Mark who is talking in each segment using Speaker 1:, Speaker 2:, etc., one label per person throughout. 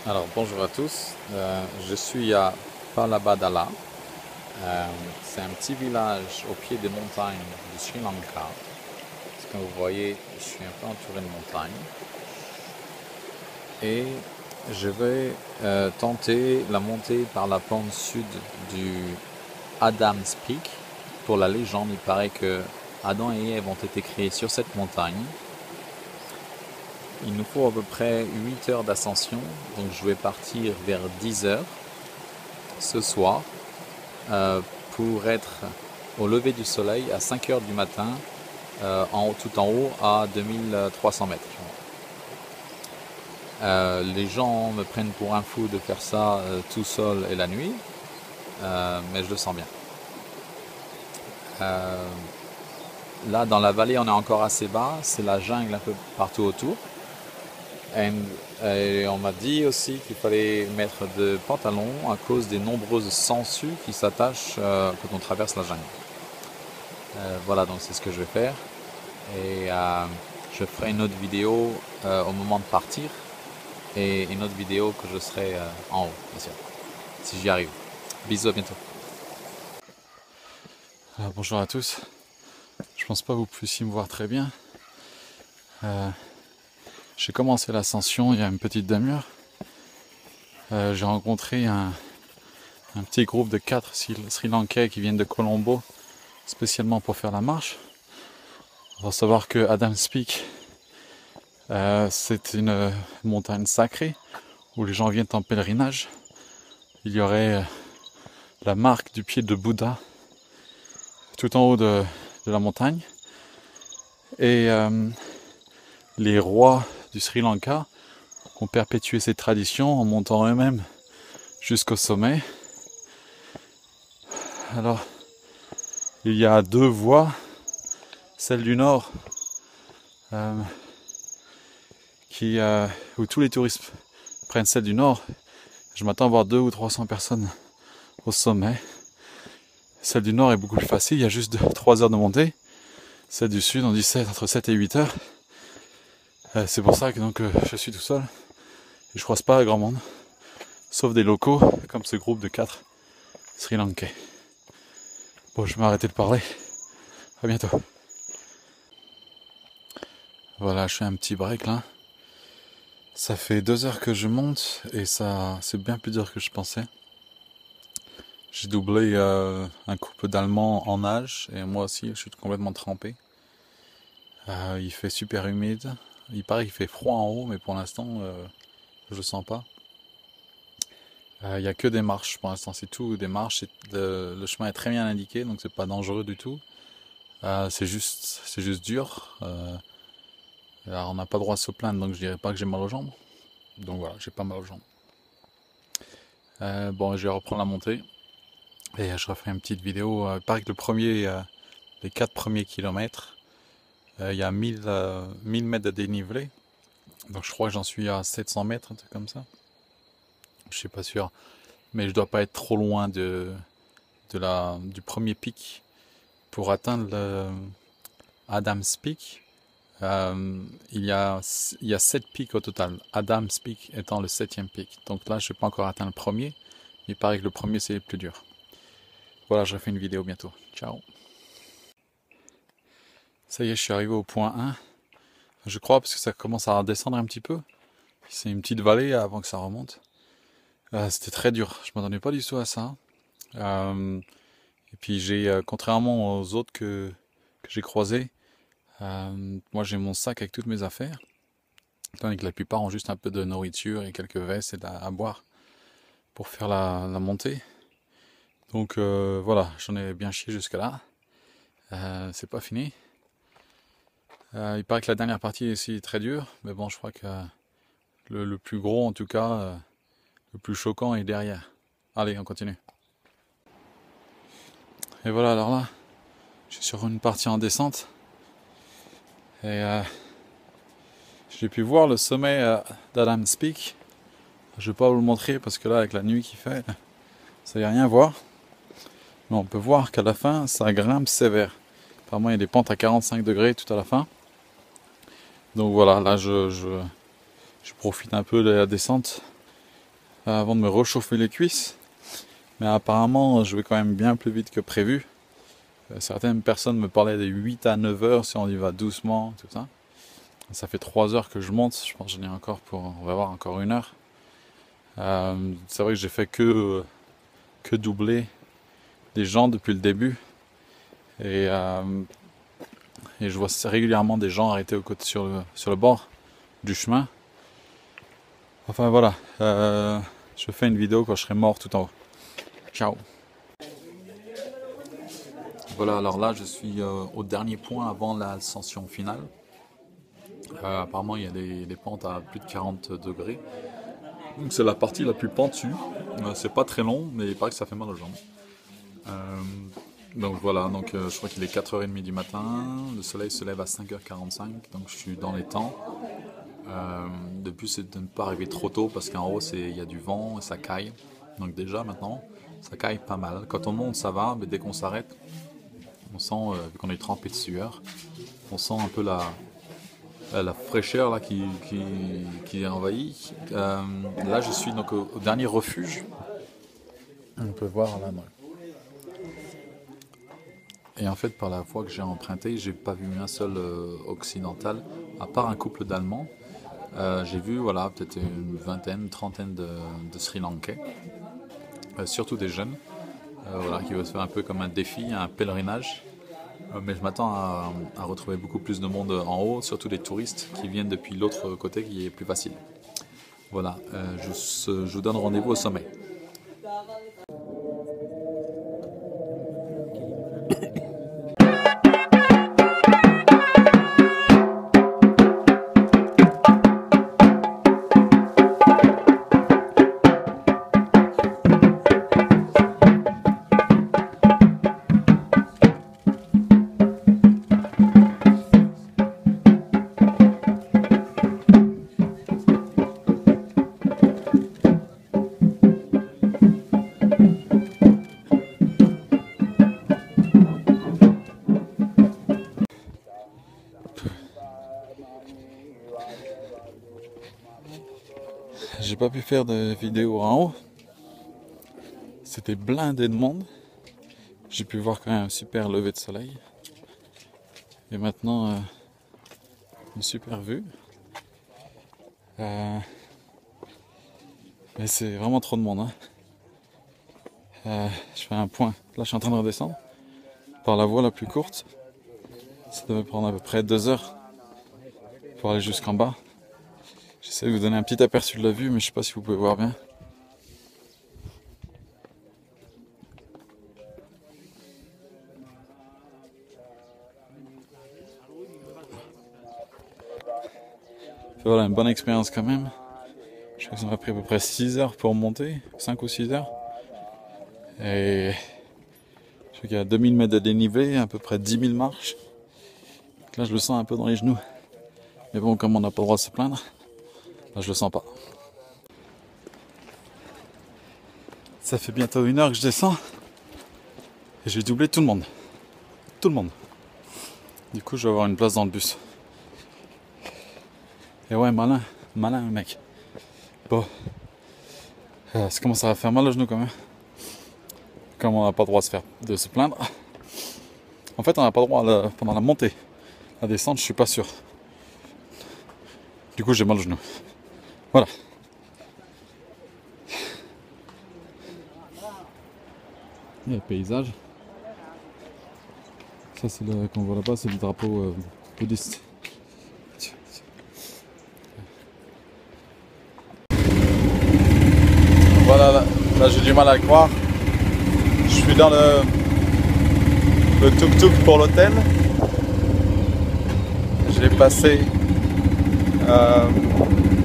Speaker 1: Alors bonjour à tous, je suis à Palabadala. C'est un petit village au pied des montagnes du Sri Lanka. Comme vous voyez, je suis un peu entouré de montagnes. Et je vais tenter la montée par la pente sud du Adam's Peak. Pour la légende, il paraît que Adam et Ève ont été créés sur cette montagne. Il nous faut à peu près 8 heures d'ascension, donc je vais partir vers 10 heures ce soir pour être au lever du soleil à 5 heures du matin, tout en haut à 2300 mètres. Les gens me prennent pour un fou de faire ça tout seul et la nuit, mais je le sens bien. Là, dans la vallée, on est encore assez bas, c'est la jungle un peu partout autour. Et on m'a dit aussi qu'il fallait mettre des pantalons à cause des nombreuses sangsues qui s'attachent quand on traverse la jungle. Voilà, donc c'est ce que je vais faire. Et je ferai une autre vidéo au moment de partir et une autre vidéo que je serai en haut, bien sûr, si j'y arrive. Bisous, à bientôt. Bonjour à tous. Je pense pas que vous puissiez me voir très bien. J'ai commencé l'ascension il y a une petite demi-heure. J'ai rencontré un petit groupe de 4 Sri Lankais qui viennent de Colombo spécialement pour faire la marche. Il faut savoir que Adam's Peak, c'est une montagne sacrée où les gens viennent en pèlerinage. Il y aurait la marque du pied de Bouddha tout en haut de la montagne. Et les rois du Sri Lanka ont perpétué cette tradition en montant eux-mêmes jusqu'au sommet. Alors, il y a 2 voies, celle du nord où tous les touristes prennent celle du nord. Je m'attends à voir 200 ou 300 personnes au sommet. Celle du nord est beaucoup plus facile, il y a juste 3 heures de montée. Celle du sud, on dit entre 7 et 8 heures. C'est pour ça que je suis tout seul et je croise pas grand monde, sauf des locaux comme ce groupe de 4 Sri Lankais. Bon, je vais m'arrêter de parler. À bientôt. Voilà, je fais un petit break là. Ça fait 2 heures que je monte et ça, c'est bien plus dur que je pensais. J'ai doublé un couple d'Allemands en nage et moi aussi, je suis complètement trempé. Il fait super humide. Il paraît qu'il fait froid en haut, mais pour l'instant, je le sens pas. Il n'y a que des marches pour l'instant, c'est tout, des marches. Le chemin est très bien indiqué, donc c'est pas dangereux du tout. C'est juste dur. Alors on n'a pas droit à se plaindre, donc je dirais pas que j'ai mal aux jambes. Donc voilà, j'ai pas mal aux jambes. Bon, je vais reprendre la montée et je referai une petite vidéo. Il paraît que les 4 premiers kilomètres, il y a 1000 mètres de dénivelé. Donc je crois que j'en suis à 700 mètres, un truc comme ça. Je suis pas sûr, mais je dois pas être trop loin du premier pic pour atteindre le Adam's Peak. Il y a 7 pics au total, Adam's Peak étant le 7e pic. Donc là, je n'ai pas encore atteint le premier, mais il paraît que le premier c'est le plus dur. Voilà, je refais une vidéo bientôt. Ciao. Ça y est, je suis arrivé au point 1. Je crois parce que ça commence à descendre un petit peu. C'est une petite vallée avant que ça remonte. C'était très dur, je m'attendais pas du tout à ça. Et puis contrairement aux autres que j'ai croisés, moi j'ai mon sac avec toutes mes affaires, tandis que la plupart ont juste un peu de nourriture et quelques vestes et à boire pour faire la montée. Donc voilà, j'en ai bien chié jusque là. C'est pas fini. Il paraît que la dernière partie ici est très dure, mais bon, je crois que le plus gros en tout cas, le plus choquant est derrière. Allez, on continue. Et voilà, alors là, je suis sur une partie en descente. Et j'ai pu voir le sommet d'Adam's Peak. Je vais pas vous le montrer parce que là, avec la nuit qu'il fait, ça y a rien à voir. Mais on peut voir qu'à la fin, ça grimpe sévère. Apparemment, il y a des pentes à 45 degrés tout à la fin. Donc voilà, là, je profite un peu de la descente. avant de me réchauffer les cuisses. Mais apparemment, je vais quand même bien plus vite que prévu. Certaines personnes me parlaient de 8 à 9 heures si on y va doucement, tout ça. Ça fait 3 heures que je monte, je pense que j'en ai encore on va voir encore 1 heure. C'est vrai que j'ai fait que doubler des gens depuis le début. Et je vois régulièrement des gens arrêtés sur le bord du chemin. Enfin voilà, je fais une vidéo quand je serai mort tout en haut. Ciao. Voilà, alors là je suis au dernier point avant l'ascension finale. Apparemment il y a des pentes à plus de 40 degrés. Donc c'est la partie la plus pentue. C'est pas très long, mais il paraît que ça fait mal aux jambes. Donc voilà, je crois qu'il est 4h30 du matin. Le soleil se lève à 5h45, donc je suis dans les temps. Le but c'est de ne pas arriver trop tôt parce qu'en haut il y a du vent et ça caille. Donc déjà maintenant ça caille pas mal. Quand on monte ça va, mais dès qu'on s'arrête, on sent, vu qu'on est trempé de sueur, on sent un peu la fraîcheur là, qui envahit. Là je suis donc au dernier refuge. On peut voir là. Et en fait par la voie que j'ai empruntée, j'ai pas vu un seul occidental, à part un couple d'Allemands. J'ai vu voilà, peut-être une trentaine de Sri Lankais, surtout des jeunes, voilà, qui veulent faire un peu comme un défi, un pèlerinage. Mais je m'attends à retrouver beaucoup plus de monde en haut, surtout des touristes qui viennent depuis l'autre côté qui est plus facile. Voilà, je vous donne rendez-vous au sommet. J'ai pas pu faire de vidéo en haut. C'était blindé de monde. J'ai pu voir quand même un super lever de soleil. Et maintenant, une super vue. Mais c'est vraiment trop de monde. Je fais un point. Là, je suis en train de redescendre par la voie la plus courte. Ça devait prendre à peu près 2 heures pour aller jusqu'en bas. J'essaie de vous donner un petit aperçu de la vue, mais je sais pas si vous pouvez voir bien. Voilà, une bonne expérience quand même. Je crois que ça m'a pris à peu près 6 heures pour monter, 5 ou 6 heures. Et je crois qu'il y a 2000 mètres de dénivelé, à peu près 10 000 marches. Donc là, je le sens un peu dans les genoux. Mais bon, comme on n'a pas le droit de se plaindre, là, je le sens pas. Ça fait bientôt 1 heure que je descends. Et j'ai doublé tout le monde. Tout le monde. Du coup, je vais avoir une place dans le bus. Et ouais, malin mec. Bon. Ça commence à faire mal aux genoux quand même. Comme on n'a pas le droit de se plaindre. En fait, on n'a pas le droit pendant la montée. La descente, je suis pas sûr. Du coup, j'ai mal aux genoux. Voilà. Il y a le paysage. Ça, c'est qu'on voit là-bas, c'est le drapeau bouddhiste. Voilà, là j'ai du mal à le croire. Je suis dans le tuk-tuk pour l'hôtel. J'ai passé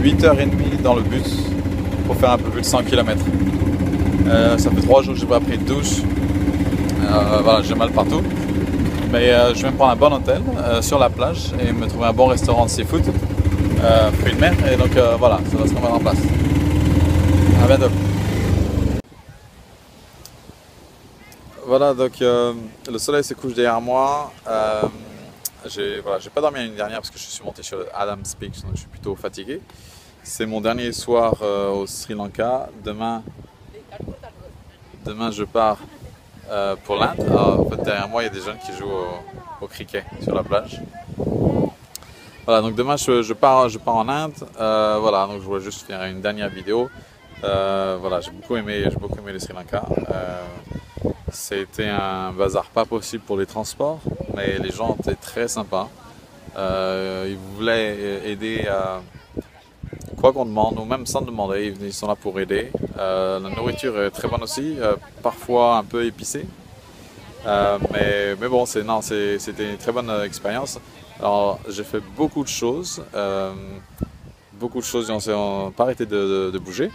Speaker 1: 8h30 dans le bus pour faire un peu plus de 100 km. Ça fait 3 jours que je n'ai pas pris de douche. Voilà, j'ai mal partout. Mais je vais me prendre un bon hôtel sur la plage et me trouver un bon restaurant de seafood, fruits de mer. Et donc voilà, ça va se remettre en place. À bientôt. Voilà, donc le soleil se couche derrière moi. J'ai pas dormi la nuit dernière parce que je suis monté sur le Adams Peak, donc je suis plutôt fatigué. C'est mon dernier soir au Sri Lanka. Demain je pars pour l'Inde. En fait, derrière moi, il y a des jeunes qui jouent au cricket sur la plage. Voilà, donc demain je pars en Inde. Voilà, donc je voulais juste faire une dernière vidéo. Voilà, j'ai beaucoup aimé le Sri Lanka. C'était un bazar pas possible pour les transports, mais les gens étaient très sympas. Ils voulaient aider quoi qu'on demande, ou même sans demander, ils sont là pour aider. La nourriture est très bonne aussi, parfois un peu épicée. Mais bon, c'était une très bonne expérience. Alors, j'ai fait beaucoup de choses. On s'est pas arrêté de bouger,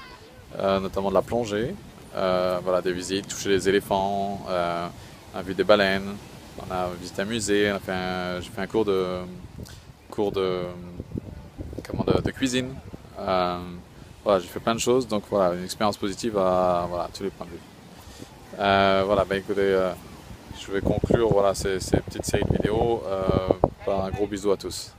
Speaker 1: notamment de la plongée, voilà, des visites, toucher les éléphants, on a vu des baleines, on a visité un musée, j'ai fait un cours de cuisine. Voilà, j'ai fait plein de choses, donc voilà, une expérience positive à voilà, tous les points de vue. Voilà, ben écoutez, je vais conclure voilà, ces petites séries de vidéos par un gros bisou à tous.